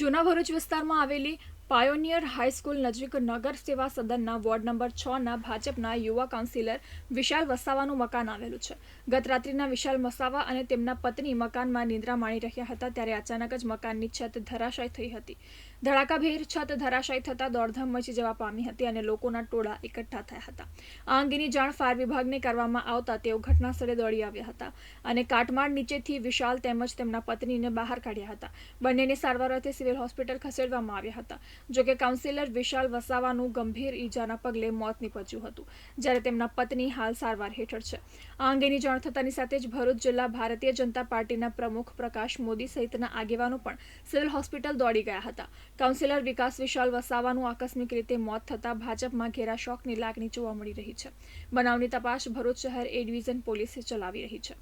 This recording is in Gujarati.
જૂના ભરૂચ વિસ્તારમાં આવેલી પાયોનિયર હાઈસ્કૂલ નજીક નગર સેવા સદનના વોર્ડ નંબર 6ના ભાજપના યુવા કાઉન્સિલર વિશાલ વસાવાનું મકાન આવેલું છે. ગત રાત્રિના વિશાલ વસાવા અને તેમના પત્ની મકાનમાં નિંદ્રા માણી રહ્યા હતા ત્યારે અચાનક જ મકાનની છત ધરાશાયી થઈ હતી. ધડાકાભેર છત ધરાશાયી થતાં દોડધામ મચી જવા પામી હતી અને લોકોના ટોળા એકઠા થયા હતા. આ અંગેની જાણ ફાયર વિભાગને કરવામાં આવતા તેઓ ઘટનાસ્થળે દોડી આવ્યા હતા અને કાટમાળ નીચેથી વિશાલ તેમજ તેમના પત્નીને બહાર કાઢ્યા હતા. બંનેને સારવાર અર્થે સિવિલ હોસ્પિટલ ખસેડવામાં આવ્યા હતા. જોકે કાઉન્સિલર વિશાલ વસાવાનું ગંભીર ઈજાના પગલે મોત નીપજ્યું હતું, જ્યારે તેમના પત્ની હાલ સારવાર હેઠળ છે. આ અંગેની જાણ થતાની સાથે જ ભરૂચ જિલ્લા ભારતીય જનતા પાર્ટીના પ્રમુખ પ્રકાશ મોદી સહિતના આગેવાનો પણ સિવિલ હોસ્પિટલ દોડી ગયા હતા. કાઉન્સિલર વિકાસ વિશાલ વસાવાનું આકસ્મિક રીતે મોત થતાં ભાજપમાં ઘેરા શોકની લાગણી જોવા મળી રહી છે. બનાવની તપાસ ભરૂચ શહેર એ ડિવિઝન પોલીસે ચલાવી રહી છે.